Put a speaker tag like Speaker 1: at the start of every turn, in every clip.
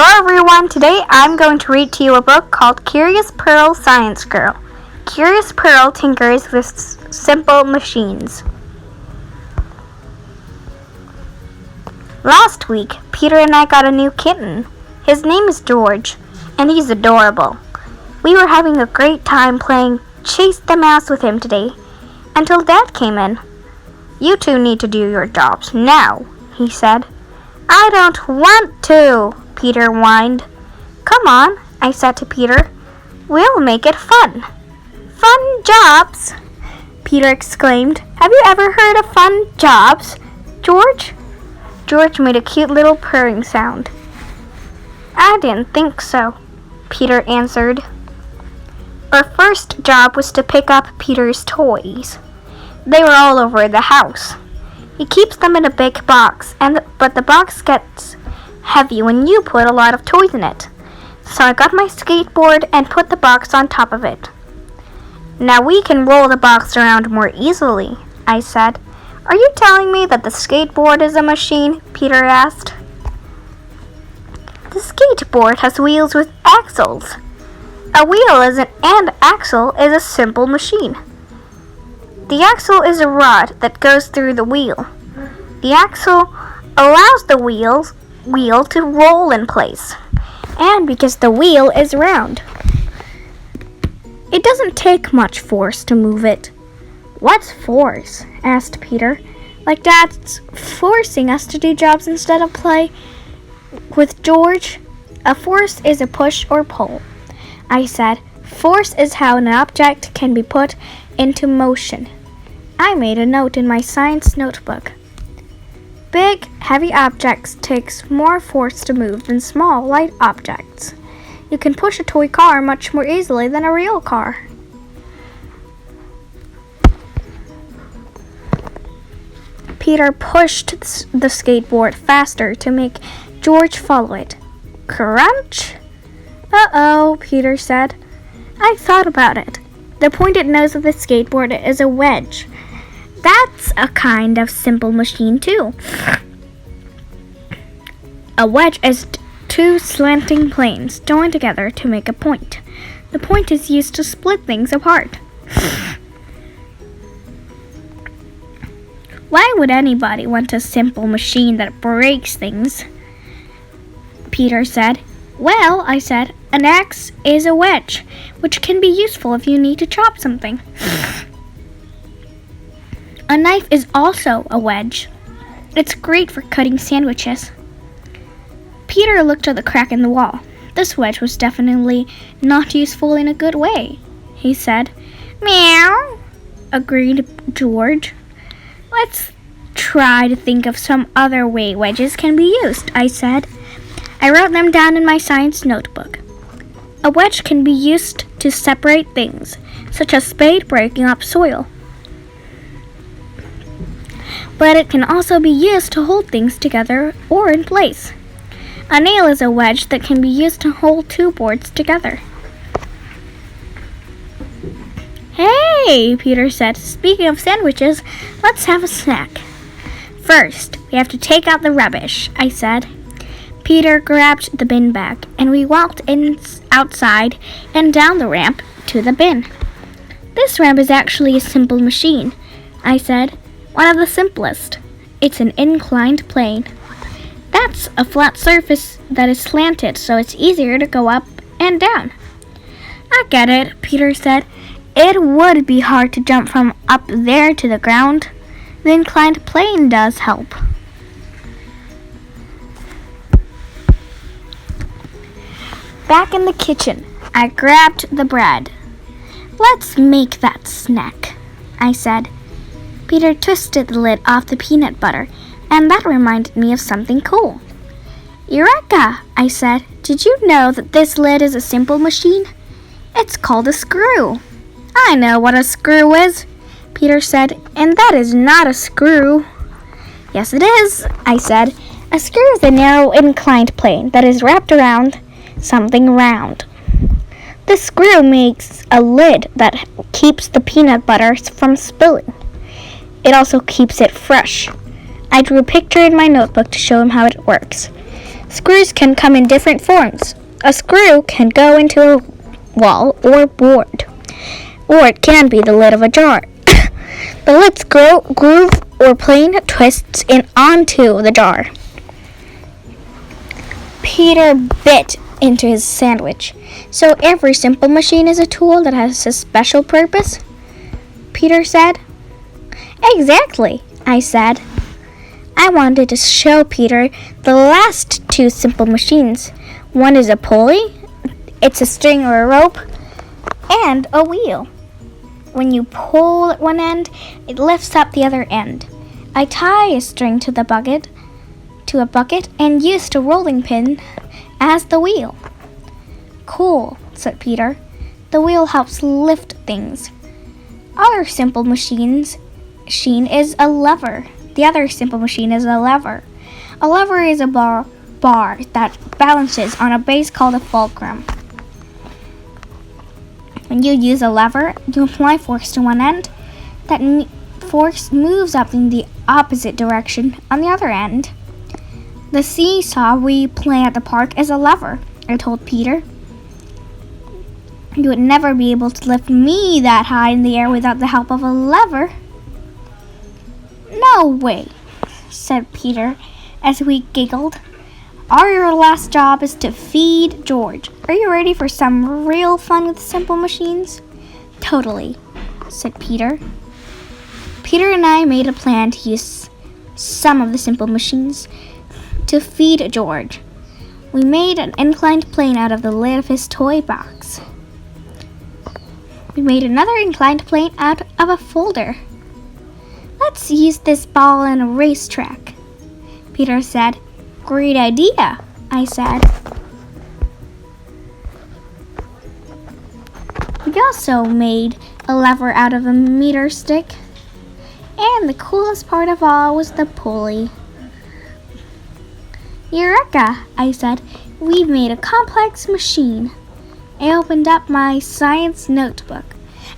Speaker 1: Hello everyone, today I'm going to read to you a book called Curious Pearl Science Girl. Curious Pearl tinkers with simple machines. Last week, Peter and I got a new kitten. His name is George, and he's adorable. We were having a great time playing Chase the Mouse with him today, until Dad came in. "You two need to do your jobs now," he said. "I don't want to," Peter whined. "Come on," I said to Peter. "We'll make it fun." "Fun jobs?" Peter exclaimed. "Have you ever heard of fun jobs, George?" George made a cute little purring sound. "I didn't think so," Peter answered. Our first job was to pick up Peter's toys. They were all over the house. He keeps them in a big box, but the box gets heavy when you put a lot of toys in it. So I got my skateboard and put the box on top of it. "Now we can roll the box around more easily," I said. "Are you telling me that the skateboard is a machine?" Peter asked. "The skateboard has wheels with axles. A wheel and axle is a simple machine. The axle is a rod that goes through the wheel. The axle allows the wheel to roll in place, and because the wheel is round, it doesn't take much force to move it." "What's force?" asked Peter. "Like Dad's forcing us to do jobs instead of play with George?" "A force is a push or pull," I said. "Force is how an object can be put into motion." I made a note in my science notebook. Big, heavy objects takes more force to move than small, light objects. You can push a toy car much more easily than a real car. Peter pushed the skateboard faster to make George follow it. Crunch! "Uh-oh," Peter said. I thought about it. The pointed nose of the skateboard is a wedge. That's a kind of simple machine, too. A wedge is two slanting planes joined together to make a point. The point is used to split things apart. Why would anybody want a simple machine that breaks things? Peter said. "Well," I said, "an axe is a wedge, which can be useful if you need to chop something. A knife is also a wedge. It's great for cutting sandwiches." Peter looked at the crack in the wall. This wedge was definitely not useful in a good way, he said. "Meow," agreed George. "Let's try to think of some other way wedges can be used," I said. I wrote them down in my science notebook. A wedge can be used to separate things, such as spade breaking up soil. But it can also be used to hold things together or in place. A nail is a wedge that can be used to hold two boards together. "Hey," Peter said, "speaking of sandwiches, let's have a snack." "First, we have to take out the rubbish," I said. Peter grabbed the bin bag, and we walked outside and down the ramp to the bin. "This ramp is actually a simple machine," I said. "One of the simplest. It's an inclined plane. That's a flat surface that is slanted, so it's easier to go up and down." "I get it," Peter said. "It would be hard to jump from up there to the ground. The inclined plane does help." Back in the kitchen, I grabbed the bread. "Let's make that snack," I said. Peter twisted the lid off the peanut butter, and that reminded me of something cool. "Eureka!" I said. "Did you know that this lid is a simple machine? It's called a screw." "I know what a screw is," Peter said, "and that is not a screw." "Yes, it is," I said. "A screw is a narrow inclined plane that is wrapped around something round. The screw makes a lid that keeps the peanut butter from spilling. It also keeps it fresh." I drew a picture in my notebook to show him how it works. Screws can come in different forms. A screw can go into a wall or board, or it can be the lid of a jar. The lid's groove or plane twists in onto the jar. Peter bit into his sandwich. So every simple machine is a tool that has a special purpose? Peter said. Exactly, I said. I wanted to show Peter the last two simple machines. One is a pulley, it's a string or a rope, and a wheel. When you pull at one end, it lifts up the other end. I tie a string to a bucket and use a rolling pin as the wheel. Cool, said Peter. The wheel helps lift things. Other simple machine is a lever. The other simple machine is a lever. A lever is a bar that balances on a base called a fulcrum. When you use a lever, you apply force to one end. That force moves up in the opposite direction on the other end. The seesaw we play at the park is a lever, I told Peter. You would never be able to lift me that high in the air without the help of a lever. No way, said Peter as we giggled. Our last job is to feed George. Are you ready for some real fun with simple machines? Totally, said Peter. Peter and I made a plan to use some of the simple machines to feed George. We made an inclined plane out of the lid of his toy box. We made another inclined plane out of a folder. Let's use this ball in a racetrack, Peter said. Great idea, I said. We also made a lever out of a meter stick. And the coolest part of all was the pulley. Eureka, I said. We've made a complex machine. I opened up my science notebook.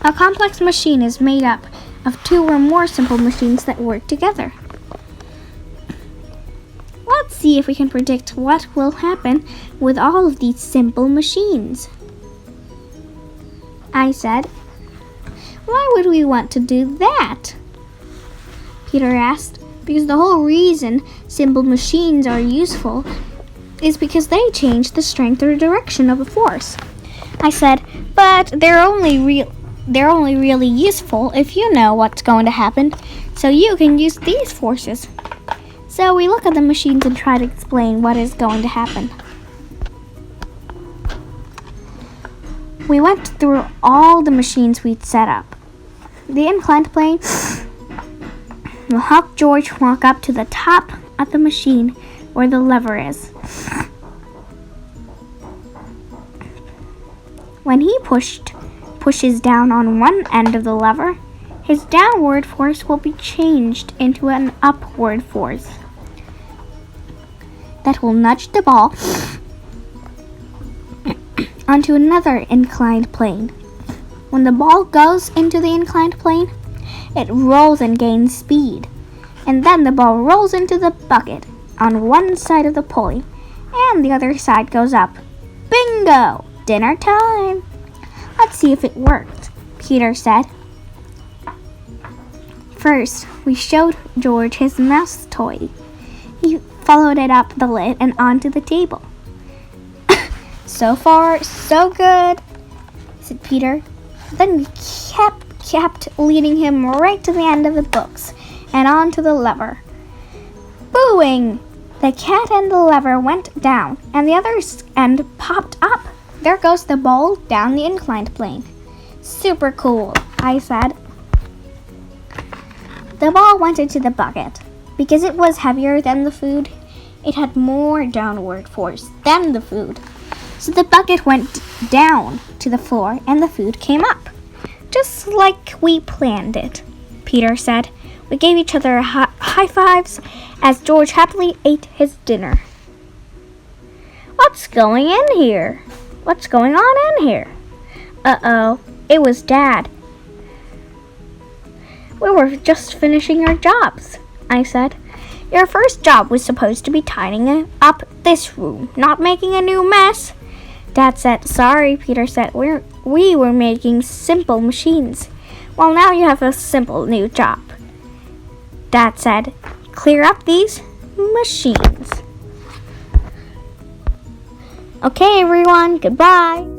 Speaker 1: A complex machine is made up of two or more simple machines that work together. Let's see if we can predict what will happen with all of these simple machines, I said. Why would we want to do that? Peter asked. Because the whole reason simple machines are useful is because they change the strength or direction of a force. I said, but they're only really useful if you know what's going to happen, so you can use these forces. So we look at the machines and try to explain what is going to happen. We went through all the machines we'd set up. The inclined plane will help George walk up to the top of the machine where the lever is. When he pushes down on one end of the lever, his downward force will be changed into an upward force that will nudge the ball onto another inclined plane. When the ball goes into the inclined plane, it rolls and gains speed, and then the ball rolls into the bucket on one side of the pulley, and the other side goes up. Bingo! Dinner time! Let's see if it worked, Peter said. First, we showed George his mouse toy. He followed it up the lid and onto the table. So far, so good, said Peter. Then we kept leading him right to the end of the books and onto the lever. Booing! The cat and the lever went down, and the other end popped up. There goes the ball down the inclined plane. Super cool, I said. The ball went into the bucket. Because it was heavier than the food, it had more downward force than the food. So the bucket went down to the floor and the food came up. Just like we planned it, Peter said. We gave each other high fives as George happily ate his dinner. What's going on in here? Uh-oh, it was Dad. We were just finishing our jobs, I said. Your first job was supposed to be tidying up this room, not making a new mess. Dad said, sorry, Peter said, we were making simple machines. Well, now you have a simple new job. Dad said, clear up these machines. Okay, everyone, goodbye.